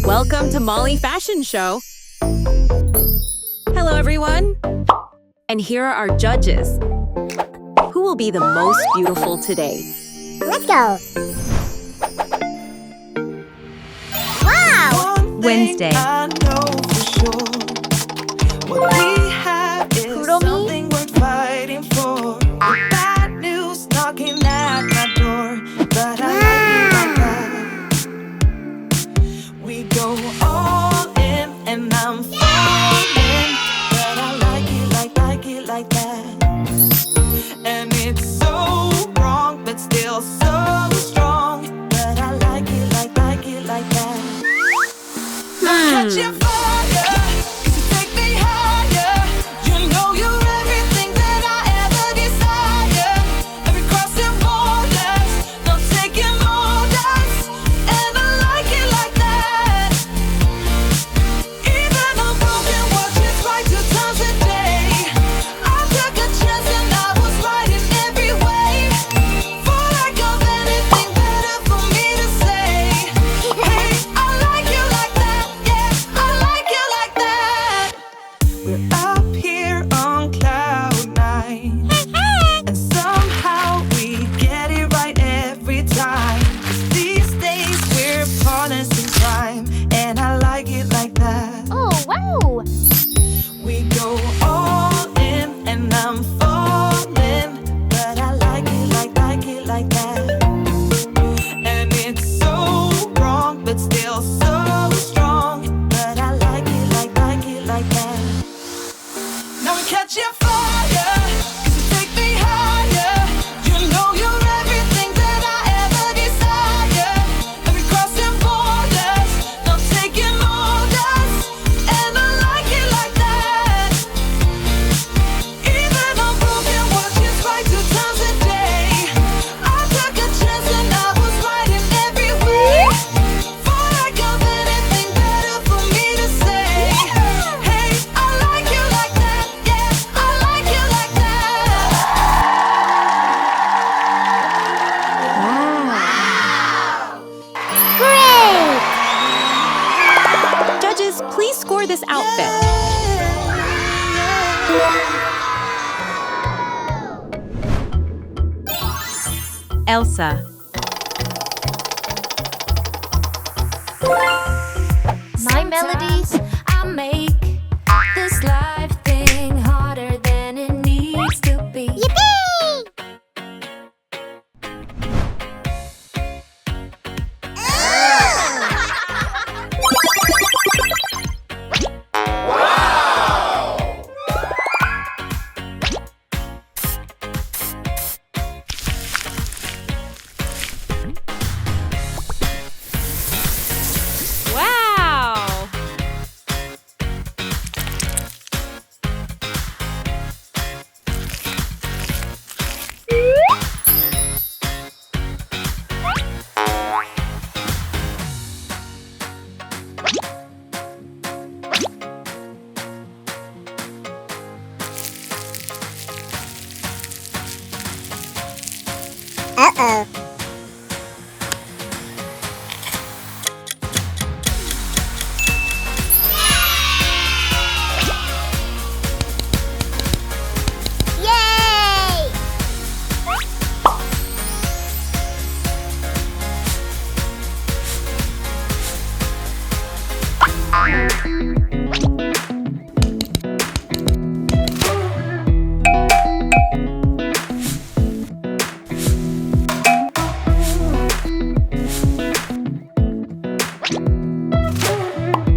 Welcome to Molly Fashion Show. Hello, everyone. And here are our judges. Who will be the most beautiful today? Let's go. Wow! Wednesday. Kuromi. Worth fighting for. Bad news knocking at my door, but I like it like that. We go all in, and I'm falling, but I like it like that. And it's so wrong, but still so strong, but I like it like that. Catching fire, 'cause you take me higher. You know you're everything that I ever desire. Every crossing borders, no taking orders, and I like it like that. Even on broken watches, right 2 times a day. I took a chance and I was right in every way. For lack of anything better for me to say, hey, I like you like that. Yeah, I like you like that. We're up here on cloud 9, and somehow we get it right every time. 'Cause these days we're partners in crime, and I like it like that. Oh, wow! We go all in, and I'm falling, but I like it like that. And it's so wrong, but still so strong, but I like it like that. Now we're catching fire, 'cause you take me higher. You know you're everything that I ever desire. Every crossing borders, no taking orders, and I like it like that. Even on broken watches, right 2 times a day. I took a chance and I was right in every way. For lack of anything better for me to say, hey, I like you like that. Yeah, I like you like that. Great! Judges, please score this outfit. Elsa. My melodies. I make this life thing harder than it needs to be. Yippee! Wow! Uh-oh. Yay!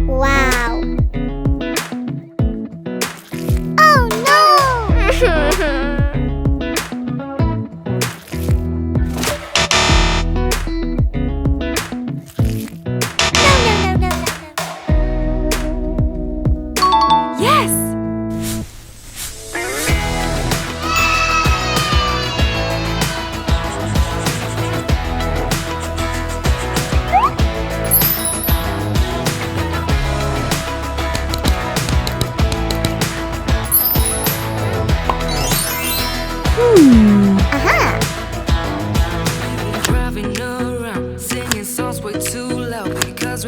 Wow. Oh no! No, no, no, no, no, no.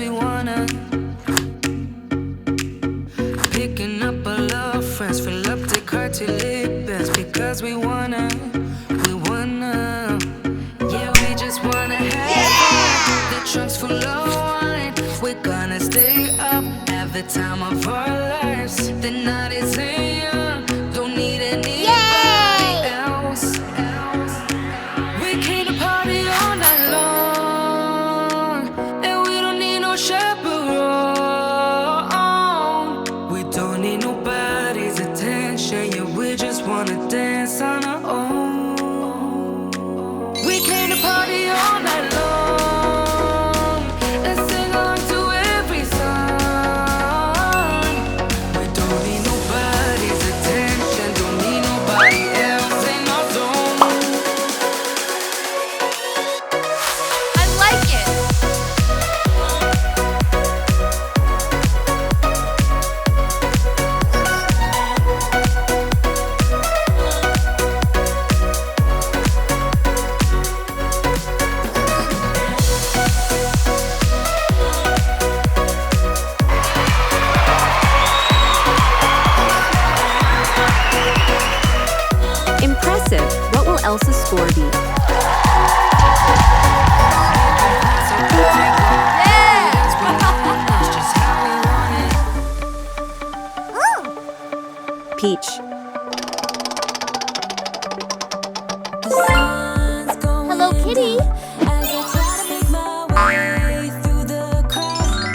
we wanna. Picking up our love friends, fill up the car till it bends. Because we wanna. Yeah, we just wanna have fun. The trunk's full of wine. We're gonna stay up, have the time of our lives. The night is young, don't need anybody else. We came to party all night long, and we don't need no chaperone. We don't need nobody's attention, yeah, we just wanna dance on our own. We came to party all night long and sing along to every song. We don't need nobody's attention, don't need nobody else in our zone. I like it. Impressive. What will Elsa's score be? It's just how we want it. Peach. Hello, Kitty. As I try to make my way through the crowd,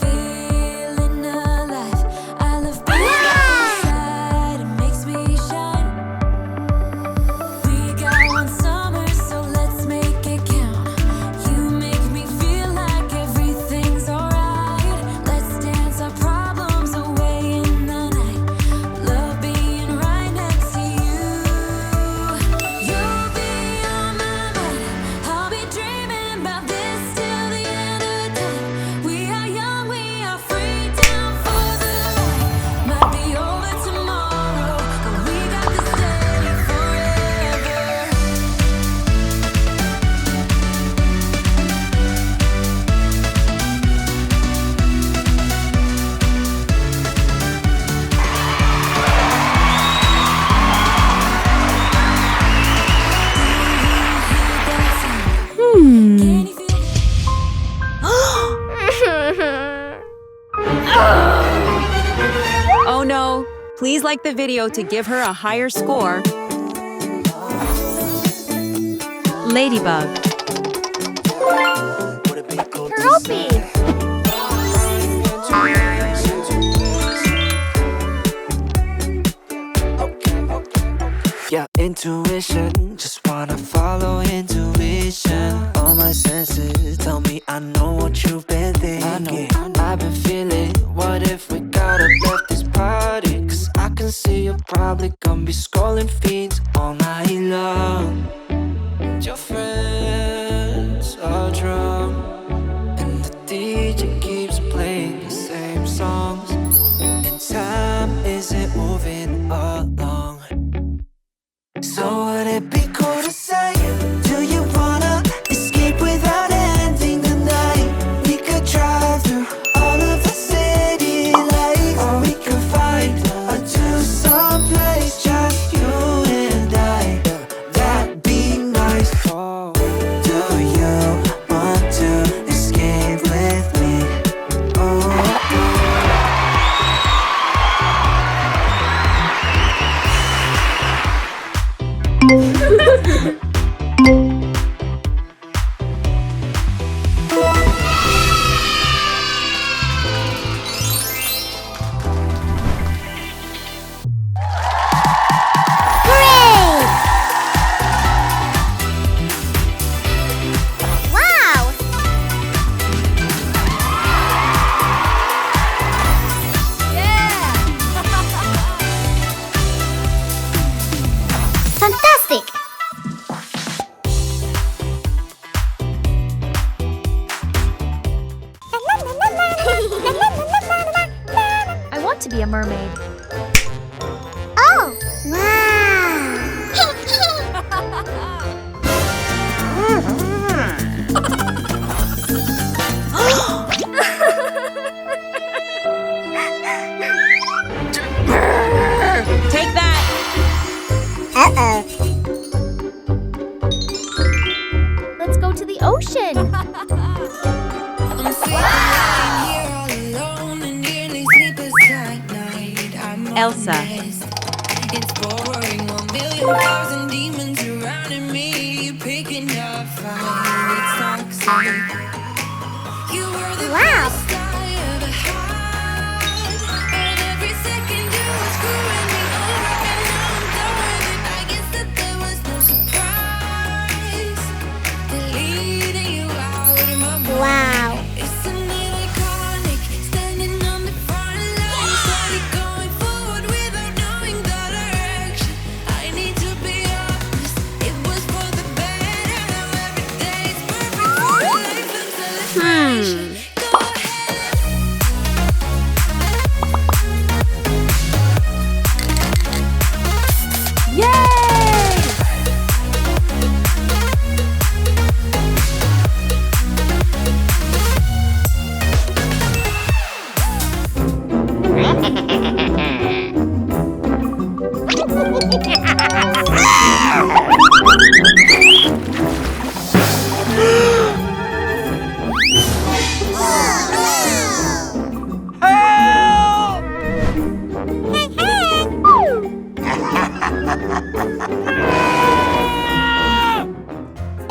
feeling alive. I love being outside, it makes me shine. We got one summer, so let's make it count. You make me feel like everything's alright. Let's dance our problems away in the night. Love being right next to you. You'll be on my mind. I'll be dreaming about this till the end of time. We are young, we are free, down for the ride. Might be over tomorrow, but we got to stay forever. Can you feel Oh no. Please like the video to give her a higher score. Ladybug. Kuromi. Yeah, intuition, just wanna follow intuition. All my senses tell me I know what you've been thinking. I've been feeling, what if we gotta left this party? Cause I can see you're probably gonna be scrolling feeds all night long. And your friends are drunk, and the DJ keeps playing the same songs, and time isn't moving along. So would it be cool to say, do you wanna escape without ending the night? We could drive through all of the city lights, or we could find a two-song place, just you and I. That'd be nice. Do you want to escape with me? Oh. Great! Wow! Fantastic! I want to be a mermaid. Oh! Wow! Elsa. It's boring, 1,000,000 demons surrounding me, picking up fight. It's toxic. You were the Wow. best I ever had, and every second you were screwing me over, and now I'm done with it. I guess that there was no surprise, deleting you out of my mind. Wow. Isn't it iconic, standing on the front line, slowly going forward without knowing the direction? I need to be honest, it was for the better. Now every day is perfect for a life of celebration. Go ahead.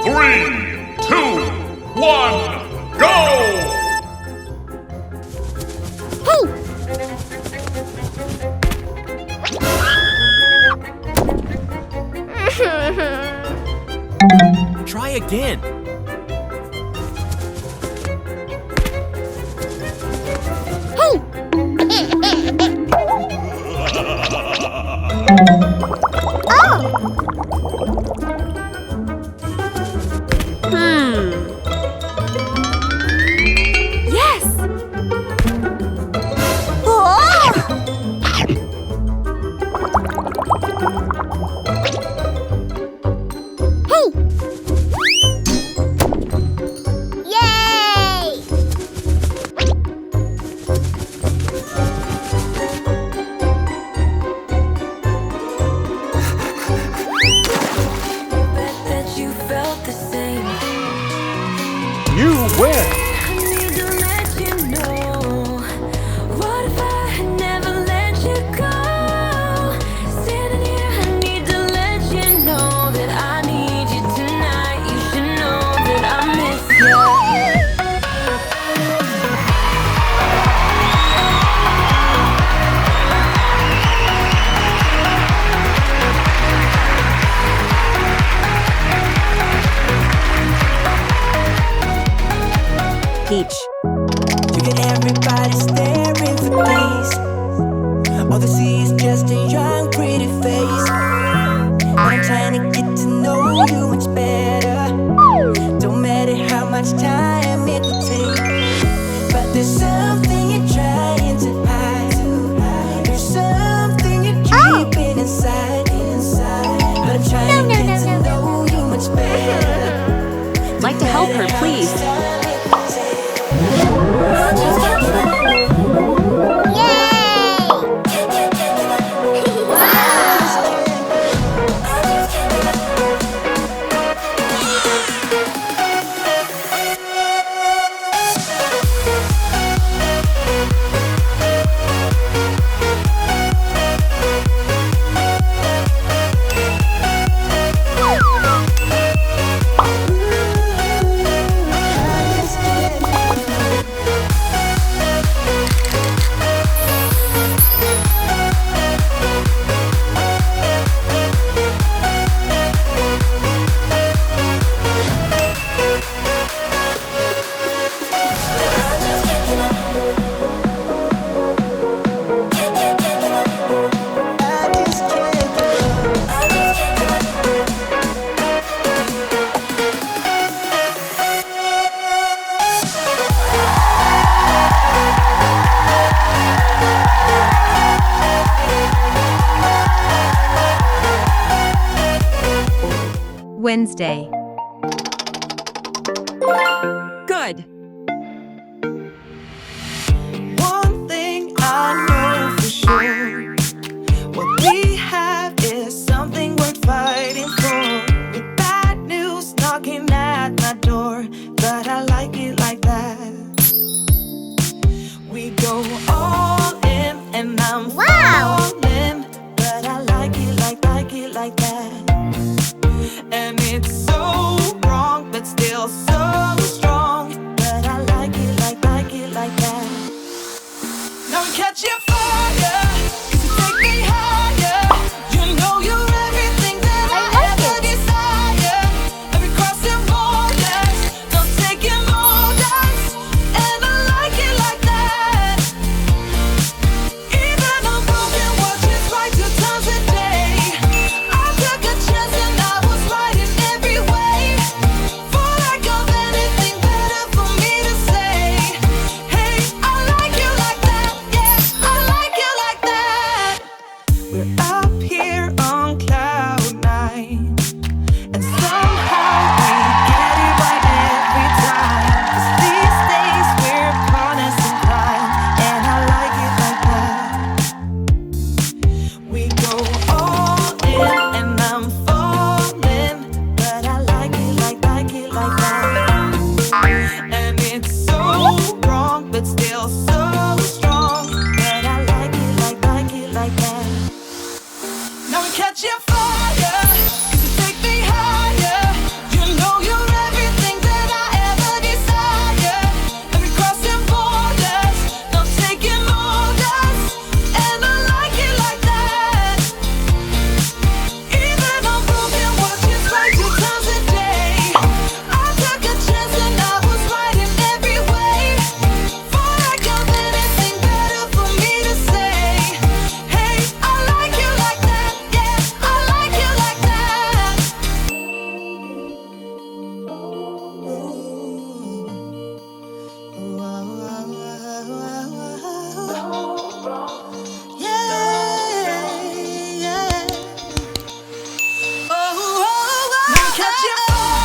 Three, two, one, go! Try again. Yes! Yay! Bet that you felt the same. You win. I need to let you know. What if I had never let you go? Standing here, I need to let you know that I need you tonight. You should know that I miss you. Peach. You get everybody staring for days. All they see is just a young, pretty face. But I'm trying to get to know you much better. Don't matter how much time it will take. But there's something you're trying to hide. There's something you're keeping inside. But I'm trying to get to know you much better. Like to help her, please. Wednesday. Good. One thing I know for sure, what we have is something worth fighting for. With bad news knocking at my door, but I like it like that. We go all in and I'm Wow. falling. catch your fire, 'cause you take me higher. You know you're everything that I ever desire. Every crossing borders, no taking orders, and I like it like that. Even a broken watch is right 2 times a day. I took a chance and I was right in every way. For lack of anything better for me to say, hey, I like you like that. Yeah, I like you like that. We're up here on cloud 9, and somehow we get it right every time. 'Cause these days we're partners in crime, and I like it like that. We go all in, and I'm falling, but I like it like that. And it's so wrong, but still so strong, but I like it like that. Now we catch your fire, 'cause you take me higher. You know you're everything that I ever desire. Every crossing borders, no taking orders, and I like it like that. Even a broken watch is right 2 times a day. I took a chance and I was right in every way. For lack of anything better for me to say, hey, I like you like that. Yeah, I like you like that. Yeah, yeah. Now catch your fire.